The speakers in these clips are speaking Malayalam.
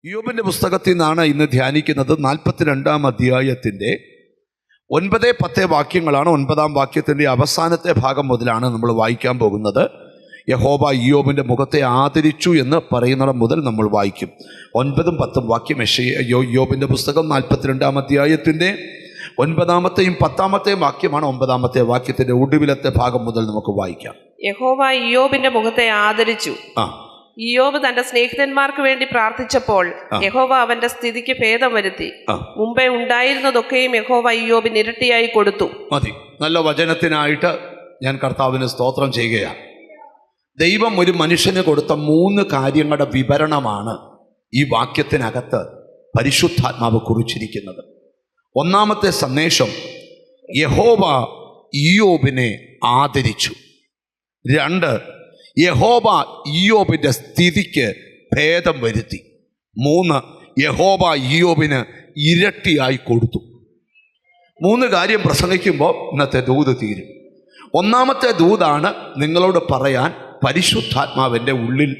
ഇയ്യോബിന്റെ പുസ്തകത്തിൽ നിന്നാണ് ഇന്ന് ധ്യാനിക്കുന്നത്. 42-ാം അധ്യായത്തിൻ്റെ 9-10 വാക്യങ്ങളാണ്. 9-ാം വാക്യത്തിൻ്റെ അവസാനത്തെ ഭാഗം മുതലാണ് നമ്മൾ വായിക്കാൻ പോകുന്നത്. യഹോവ ഇയ്യോബിൻ്റെ മുഖത്തെ ആദരിച്ചു എന്ന് പറയുന്നിടം മുതൽ നമ്മൾ വായിക്കും. 9ഉം 10ഉം വാക്യം. ഇയ്യോബിൻ്റെ പുസ്തകം 42-ാം അധ്യായത്തിൻ്റെ 9-ാമത്തെയും 10-ാമത്തെയും വാക്യമാണ്. 9-ാമത്തെ വാക്യത്തിൻ്റെ ഒടുവിലത്തെ ഭാഗം മുതൽ നമുക്ക് വായിക്കാം. യഹോവ ഇയ്യോബിന്റെ മുഖത്തെ ആദരിച്ചു. ഇയ്യോബ് തന്റെ സ്നേഹിതന്മാർക്ക് വേണ്ടി പ്രാർത്ഥിച്ചപ്പോൾ യഹോവ അവന്റെ സ്ഥിതിക്ക് ഭേദം വരുത്തി. മുമ്പേ ഉണ്ടായിരുന്നതൊക്കെയും യഹോവ ഇയ്യോബിന് ഇരട്ടിയായി കൊടുത്തു. മതി. നല്ല വചനത്തിനായിട്ട് ഞാൻ കർത്താവിന് സ്തോത്രം ചെയ്യുകയാണ്. ദൈവം ഒരു മനുഷ്യന് കൊടുത്ത 3 കാര്യങ്ങളുടെ വിവരണമാണ് ഈ വാക്യത്തിനകത്ത് പരിശുദ്ധാത്മാവ് കുറിച്ചിരിക്കുന്നത്. 1-ാമത്തെ സന്ദേശം, യഹോവ ഇയ്യോബിനെ ആദരിച്ചു. 2, യഹോവ ഇയ്യോബിൻ്റെ സ്ഥിതിക്ക് ഭേദം വരുത്തി. 3, യഹോവ ഇയ്യോബിന് ഇരട്ടിയായി കൊടുത്തു. 3 കാര്യം പ്രസംഗിക്കുമ്പോൾ ഇന്നത്തെ ദൂത് തീരും. 1-ാമത്തെ ദൂതാണ് നിങ്ങളോട് പറയാൻ പരിശുദ്ധാത്മാവിൻ്റെ ഉള്ളിൽ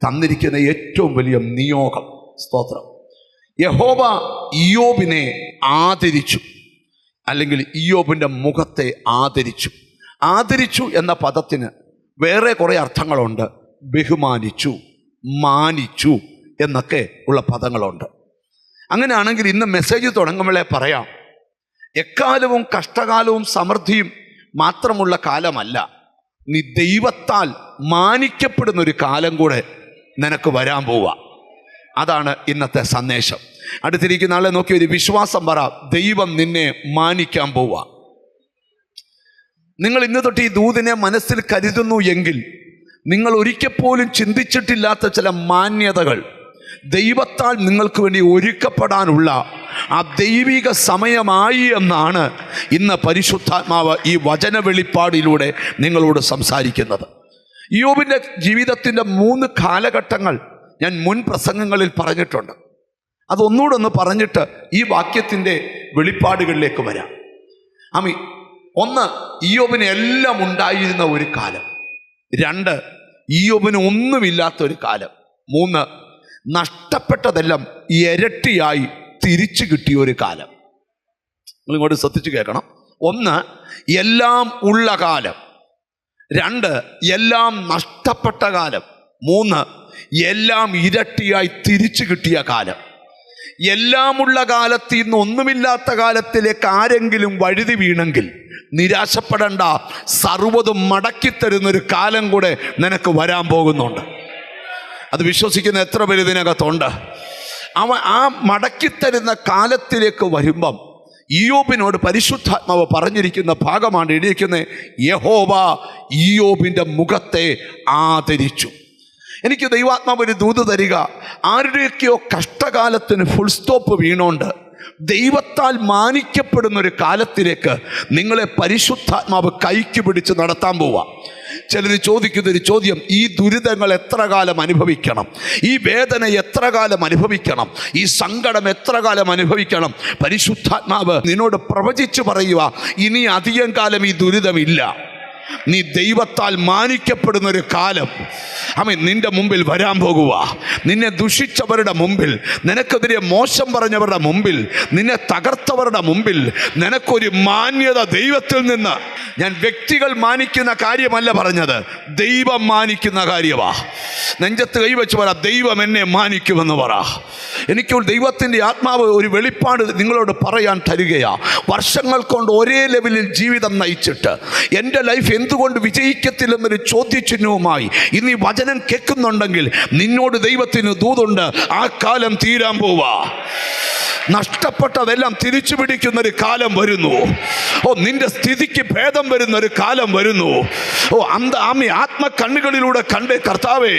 തന്നിരിക്കുന്ന ഏറ്റവും വലിയ നിയോഗം. സ്തോത്രം. യഹോവ ഇയ്യോബിനെ ആദരിച്ചു, അല്ലെങ്കിൽ ഇയ്യോബിൻ്റെ മുഖത്തെ ആദരിച്ചു. ആദരിച്ചു എന്ന പദത്തിന് വേറെ കുറേ അർത്ഥങ്ങളുണ്ട്. ബഹുമാനിച്ചു, മാനിച്ചു എന്നൊക്കെ ഉള്ള പദങ്ങളുണ്ട്. അങ്ങനെയാണെങ്കിൽ ഇന്ന് മെസ്സേജ് തുടങ്ങുമ്പോഴേ പറയാം, എക്കാലവും കഷ്ടകാലവും സമൃദ്ധിയും മാത്രമുള്ള കാലമല്ല, നീ ദൈവത്താൽ മാനിക്കപ്പെടുന്നൊരു കാലം കൂടെ നിനക്ക് വരാൻ പോവുക. അതാണ് ഇന്നത്തെ സന്ദേശം. അടുത്തിരിക്കുന്ന ആളെ നോക്കി ഒരു വിശ്വാസം പറ, ദൈവം നിന്നെ മാനിക്കാൻ പോവുക. നിങ്ങൾ ഇന്ന് തൊട്ട് ഈ ദൂതിനെ മനസ്സിൽ കരുതുന്നു എങ്കിൽ നിങ്ങൾ ഒരിക്കൽ പോലും ചിന്തിച്ചിട്ടില്ലാത്ത ചില മാന്യതകൾ ദൈവത്താൽ നിങ്ങൾക്ക് വേണ്ടി ഒരുക്കപ്പെടാനുള്ള ആ ദൈവിക സമയമായി എന്നാണ് ഇന്ന് പരിശുദ്ധാത്മാവ് ഈ വചന വെളിപ്പാടിലൂടെ നിങ്ങളോട് സംസാരിക്കുന്നത്. ഇയ്യോബിൻ്റെ ജീവിതത്തിൻ്റെ 3 കാലഘട്ടങ്ങൾ ഞാൻ മുൻ പ്രസംഗങ്ങളിൽ പറഞ്ഞിട്ടുണ്ട്. അതൊന്നുകൂടെ ഒന്ന് പറഞ്ഞിട്ട് ഈ വാക്യത്തിൻ്റെ വെളിപ്പാടുകളിലേക്ക് വരാം. 1, ഇയ്യോബിന് എല്ലാം ഉണ്ടായിരുന്ന ഒരു കാലം. 2, ഇയ്യോബിന് ഒന്നുമില്ലാത്തൊരു കാലം. 3, നഷ്ടപ്പെട്ടതെല്ലാം ഇരട്ടിയായി തിരിച്ചു കിട്ടിയ ഒരു കാലം. നിങ്ങളിങ്ങോട്ട് ശ്രദ്ധിച്ച് കേൾക്കണം. 1, എല്ലാം ഉള്ള കാലം. 2, എല്ലാം നഷ്ടപ്പെട്ട കാലം. 3, എല്ലാം ഇരട്ടിയായി തിരിച്ചു കിട്ടിയ കാലം. എല്ലാമുള്ള കാലത്ത് നിന്ന് ഒന്നുമില്ലാത്ത കാലത്തിലേക്ക് ആരെങ്കിലും വഴുതി വീണെങ്കിൽ നിരാശപ്പെടേണ്ട. സർവ്വതും മടക്കിത്തരുന്നൊരു കാലം കൂടെ നിനക്ക് വരാൻ പോകുന്നുണ്ട്. അത് വിശ്വസിക്കുന്ന എത്ര പേര് ഇതിനകത്തുണ്ട്? ആ മടക്കിത്തരുന്ന കാലത്തിലേക്ക് വരുമ്പം ഇയ്യോബിനോട് പരിശുദ്ധാത്മാവ് പറഞ്ഞിരിക്കുന്ന ഭാഗമാണ് എഴുതിയിരിക്കുന്നത്, യഹോവ ഇയ്യോബിൻ്റെ മുഖത്തെ ആദരിച്ചു. എനിക്ക് ദൈവാത്മാവ് ഒരു ദൂത് തരിക. ആരുടെയൊക്കെയോ കഷ്ടകാലത്തിന് ഫുൾ സ്റ്റോപ്പ് വീണോണ്ട് ദൈവത്താൽ മാനിക്കപ്പെടുന്നൊരു കാലത്തിലേക്ക് നിങ്ങളെ പരിശുദ്ധാത്മാവ് കൈക്ക് പിടിച്ച് നടത്താൻ പോവുക. ചിലർ ചോദിക്കുന്നൊരു ചോദ്യം, ഈ ദുരിതങ്ങൾ എത്ര കാലം അനുഭവിക്കണം? ഈ വേദന എത്ര കാലം അനുഭവിക്കണം? ഈ സങ്കടം എത്ര കാലം അനുഭവിക്കണം? പരിശുദ്ധാത്മാവ് നിന്നോട് പ്രവചിച്ച് പറയുക, ഇനി അധികം കാലം ഈ ദുരിതമില്ല. നീ ദൈവത്താൽ മാനിക്കപ്പെടുന്നൊരു കാലം നിന്റെ മുമ്പിൽ വരാൻ പോകുക. നിന്നെ ദുഷിച്ചവരുടെ മുമ്പിൽ, നിനക്കെതിരെ മോശം പറഞ്ഞവരുടെ മുമ്പിൽ, നിന്നെ തകർത്തവരുടെ മുമ്പിൽ നിനക്കൊരു മാന്യത ദൈവത്തിൽ നിന്ന്. ഞാൻ വ്യക്തികൾ മാനിക്കുന്ന കാര്യമല്ല പറഞ്ഞത്, ദൈവം മാനിക്കുന്ന കാര്യമാ. നെഞ്ചത്ത് കൈവച്ച് പറ, ദൈവം എന്നെ മാനിക്കുമെന്ന് പറ. എനിക്ക് ദൈവത്തിൻ്റെ ആത്മാവ് ഒരു വെളിപ്പാട് നിങ്ങളോട് പറയാൻ തരികയാ. വർഷങ്ങൾ കൊണ്ട് ഒരേ ലെവലിൽ ജീവിതം നയിച്ചിട്ട് എൻ്റെ ലൈഫ് എന്തുകൊണ്ട് വിജയിക്കത്തില്ലെന്നൊരു ചോദ്യചിഹ്നവുമായി ഇന്ന് ഈ വചനം കേൾക്കുന്നുണ്ടെങ്കിൽ നിന്നോട് ദൈവത്തിന് ദൂതുണ്ട്. ആ കാലം തീരാൻ പോവാ. നഷ്ടപ്പെട്ടതെല്ലാം തിരിച്ചു പിടിക്കുന്നൊരു കാലം വരുന്നു. നിന്റെ സ്ഥിതിക്ക് ഭേദം വരുന്നൊരു കാലം വരുന്നു. ആത്മകണ്ണുകളിലൂടെ കണ്ടേ, കർത്താവേ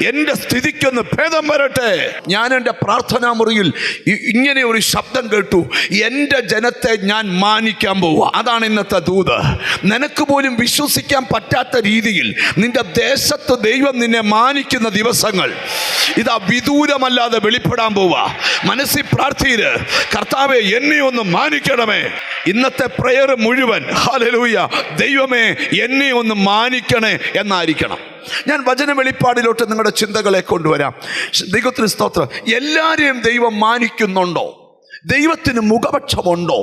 എൻ്റെ സ്ഥിതിക്കൊന്ന് ഭേദം വരട്ടെ. ഞാൻ എൻ്റെ പ്രാർത്ഥനാ മുറിയിൽ ഇങ്ങനെ ഒരു ശബ്ദം കേട്ടു, എൻ്റെ ജനത്തെ ഞാൻ മാനിക്കാൻ പോവുക. അതാണ് ഇന്നത്തെ ദൂത്. നിനക്ക് പോലും വിശ്വസിക്കാൻ പറ്റാത്ത രീതിയിൽ നിന്റെ ദേശത്ത് ദൈവം നിന്നെ മാനിക്കുന്ന ദിവസങ്ങൾ ഇതാ വിദൂരമല്ലാതെ വെളിപ്പെടാൻ പോവുക. മനസ്സിൽ പ്രാർത്ഥിയില്, കർത്താവേ എന്നെ ഒന്ന് മാനിക്കണമേ. ഇന്നത്തെ പ്രയർ മുഴുവൻ ഹല്ലേലൂയ, ദൈവമേ എന്നെ ഒന്ന് മാനിക്കണേ എന്നായിരിക്കണം. ഞാൻ വചന വെളിപ്പാടിലോട്ട് നിങ്ങളുടെ ചിന്തകളെ കൊണ്ടുവരാം. ദൈവത്തിന് സ്തോത്രം. എല്ലാവരെയും ദൈവം മാനിക്കുന്നുണ്ടോ? ദൈവത്തിന് മുഖപക്ഷമുണ്ടോ?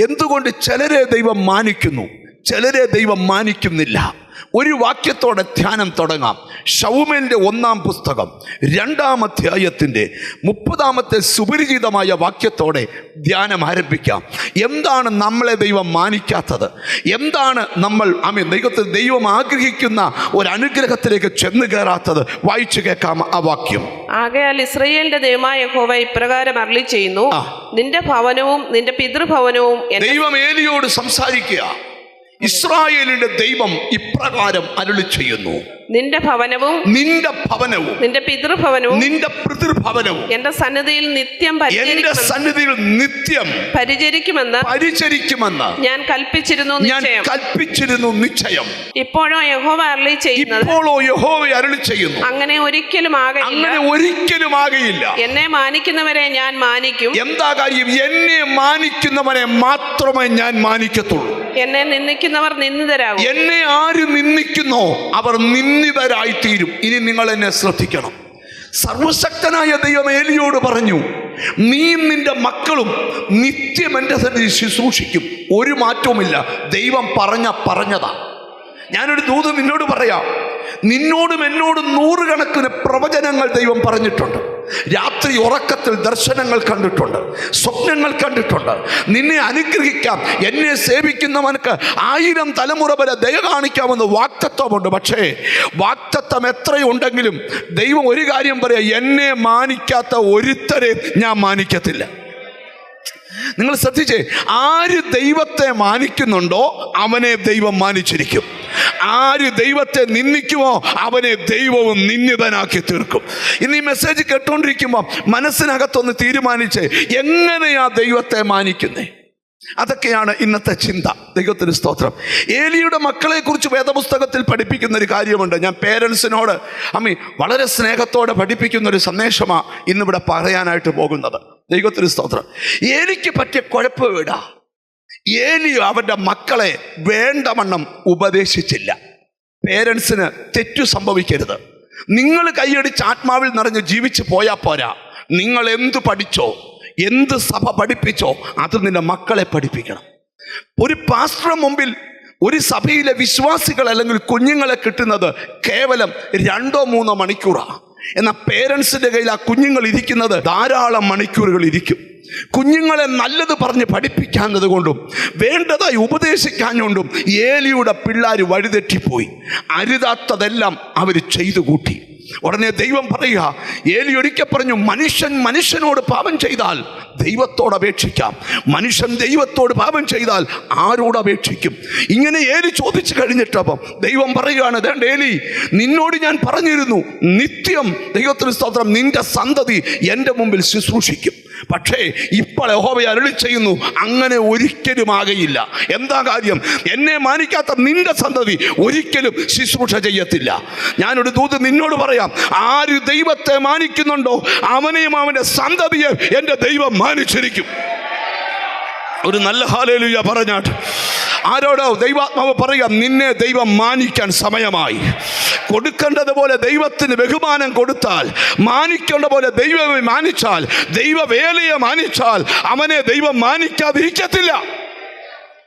എന്തുകൊണ്ട് ചിലരെ ദൈവം മാനിക്കുന്നു, ചിലരെ ദൈവം മാനിക്കുന്നില്ല? ഒരു വാക്യത്തോടെ ധ്യാനം തുടങ്ങാം. ശൗമേലിൻ്റെ 1-ാം പുസ്തകം 2-ാം അധ്യായത്തിൻ്റെ 30-ാമത്തെ സുപരിചിതമായ വാക്യത്തോടെ ധ്യാനം ആരംഭിക്കാം. എന്താണ് നമ്മളെ ദൈവം മാനിക്കാത്തത്? എന്താണ് നമ്മൾ ദൈവം ആഗ്രഹിക്കുന്ന ഒരു അനുഗ്രഹത്തിലേക്ക് ചെന്ന് കയറാത്തത്? വായിച്ചു കേൾക്കാം ആ വാക്യം. ആകയാൽ ഇസ്രായേലിന്റെ ദൈവമായ യഹോവ ഇപ്രകാരം അരുളി ചെയ്യുന്നു, നിന്റെ ഭവനവും നിന്റെ പിതൃഭവനവും ദൈവം ഏലിയോട് സംസാരിക്കുക. ഇസ്രായേലിന്റെ ദൈവം ഇപ്രകാരം അരുളി ചെയ്യുന്നു, നിന്റെ ഭവനവും നിന്റെ ഭവനവും നിന്റെ പിതൃഭവനവും നിന്റെ പിതൃഭവനവും എന്റെ സന്നിധിയിൽ നിത്യം പരിചരിക്കുമെന്ന് ഞാൻ കൽപ്പിച്ചിരുന്നു നിശ്ചയം. ഇപ്പോഴോ യഹോവ അരുളി ചെയ്യുന്നു, അങ്ങനെ ഒരിക്കലും ആകയില്ല. എന്നെ മാനിക്കുന്നവരെ ഞാൻ മാനിക്കും. എന്താ കാര്യം? എന്നെ മാനിക്കുന്നവരെ മാത്രമേ ഞാൻ മാനിക്കത്തുള്ളൂ. എന്നെ നിന്ദിക്കുന്നവർ നിന്ദിതരാകും. എന്നെ ആര് നിന്ദിക്കുന്നോ അവർ നിന്ദിതരായിത്തീരും. ഇനി നിങ്ങൾ എന്നെ ശ്രദ്ധിക്കണം. സർവശക്തനായ ദൈവം ഏലിയോട് പറഞ്ഞു, നീയും നിന്റെ മക്കളും നിത്യം എൻ്റെ സന്നിധിയിൽ ശുശ്രൂഷിക്കും. ഒരു മാറ്റവുമില്ല. ദൈവം പറഞ്ഞതാ. ഞാനൊരു ദൂത് നിന്നോട് പറയാം. നിന്നോടും എന്നോടും 100 കണക്കിന് പ്രവചനങ്ങൾ ദൈവം പറഞ്ഞിട്ടുണ്ട്. രാത്രി ഉറക്കത്തിൽ ദർശനങ്ങൾ കണ്ടിട്ടുണ്ട്, സ്വപ്നങ്ങൾ കണ്ടിട്ടുണ്ട്. നിന്നെ അനുഗ്രഹിക്കാം, എന്നെ സേവിക്കുന്നവനക്ക് 1000 തലമുറ വരെ ദയ കാണിക്കാമെന്ന് വാഗ്ദത്തമുണ്ട്. പക്ഷേ വാഗ്ദത്തം എത്രയുണ്ടെങ്കിലും ദൈവം ഒരു കാര്യം പറയാം, എന്നെ മാനിക്കാത്ത ഒരുത്തരെ ഞാൻ മാനിക്കത്തില്ല. നിങ്ങൾ ശ്രദ്ധിച്ചേ, ആര് ദൈവത്തെ മാനിക്കുന്നുണ്ടോ അവനെ ദൈവം മാനിച്ചിരിക്കും. ആര് ദൈവത്തെ നിന്ദിക്കുമോ അവനെ ദൈവവും നിന്ദിതനാക്കി തീർക്കും. ഇന്ന് ഈ മെസ്സേജ് കേട്ടോണ്ടിരിക്കുമ്പോൾ മനസ്സിനകത്തൊന്ന് തീരുമാനിച്ചേ, എങ്ങനെയാ ദൈവത്തെ മാനിക്കുന്നേ? അതൊക്കെയാണ് ഇന്നത്തെ ചിന്ത. ദൈവത്തിന് സ്തോത്രം. ഏലിയുടെ മക്കളെ കുറിച്ച് വേദപുസ്തകത്തിൽ പഠിപ്പിക്കുന്ന ഒരു കാര്യമുണ്ട്. ഞാൻ പേരൻസിനോട് വളരെ സ്നേഹത്തോടെ പഠിപ്പിക്കുന്ന ഒരു സന്ദേശമാണ് ഇന്നിവിടെ പറയാനായിട്ട് പോകുന്നത്. ദൈവത്തിന് സ്തോത്രം. ഏലിക്ക് പറ്റിയ കുഴപ്പമിടാ, ഏലി അവൻ്റെ മക്കളെ വേണ്ടവണ്ണം ഉപദേശിച്ചില്ല. പേരൻസിന് തെറ്റു സംഭവിക്കരുത്. നിങ്ങൾ കൈയടിച്ച് ആത്മാവിൽ നിറഞ്ഞ് ജീവിച്ച് പോയാൽ പോരാ. നിങ്ങൾ എന്ത് പഠിച്ചോ, എന്ത് സഭ പഠിപ്പിച്ചോ അത് നിന്റെ മക്കളെ പഠിപ്പിക്കണം. ഒരു പാസ്റ്ററുടെ മുമ്പിൽ ഒരു സഭയിലെ വിശ്വാസികൾ അല്ലെങ്കിൽ കുഞ്ഞുങ്ങളെ കിട്ടുന്നത് കേവലം 2-3 മണിക്കൂറാണ്. എന്നാൽ പേരൻസിൻ്റെ കയ്യിൽ ആ കുഞ്ഞുങ്ങൾ ഇരിക്കുന്നത് ധാരാളം മണിക്കൂറുകൾ ഇരിക്കും. കുഞ്ഞുങ്ങളെ നല്ലത് പറഞ്ഞ് പഠിപ്പിക്കാഞ്ഞത് കൊണ്ടും വേണ്ടതായി ഉപദേശിക്കാഞ്ഞുകൊണ്ടും ഏലിയുടെ പിള്ളേർ വഴിതെറ്റിപ്പോയി. അരുതാത്തതെല്ലാം അവർ ചെയ്തു കൂട്ടി. ഉടനെ ദൈവം പറയുക, ഏലി ഒരിക്കൽ പറഞ്ഞു, മനുഷ്യനോട് പാപം ചെയ്താൽ ദൈവത്തോട് അപേക്ഷിക്കാം, മനുഷ്യൻ ദൈവത്തോട് പാപം ചെയ്താൽ ആരോട് അപേക്ഷിക്കും? ഇങ്ങനെ ഏലി ചോദിച്ചു കഴിഞ്ഞിട്ടപ്പം ദൈവം പറയുകയാണ്, ദേണ്ട ഏലി, നിന്നോട് ഞാൻ പറഞ്ഞിരുന്നു, നിത്യം ദൈവത്തിന് സ്തോത്രം നിന്റെ സന്തതി എൻ്റെ മുമ്പിൽ ശുശ്രൂഷിക്കും. പക്ഷേ ഇപ്പോൾ യഹോവ അരുളി ചെയ്യുന്നു, അങ്ങനെ ഒരിക്കലും ആകയില്ല. എന്താ കാര്യം? എന്നെ മാനിക്കാത്ത നിന്റെ സന്തതി ഒരിക്കലും ശുശ്രൂഷ ചെയ്യത്തില്ല. ഞാനൊരു ദൂത് നിന്നോട് പറയാം, ആര് ദൈവത്തെ മാനിക്കുന്നുണ്ടോ അവനെയും അവൻ്റെ സന്തതിയെ എൻ്റെ ദൈവം മാനിച്ചിരിക്കും. ഒരു നല്ല ഹല്ലേലൂയ പറഞ്ഞാട്ട്. ആരോടോ ദൈവാത്മാവ് പറയാം, നിന്നെ ദൈവം മാനിക്കാൻ സമയമായി. കൊടുക്കേണ്ടതുപോലെ ദൈവത്തിന് ബഹുമാനം കൊടുത്താൽ, മാനിക്കേണ്ട പോലെ ദൈവമേ മാനിച്ചാൽ, ദൈവവേലയെ മാനിച്ചാൽ അവനെ ദൈവം മാനിക്കാതിരിക്കത്തില്ല.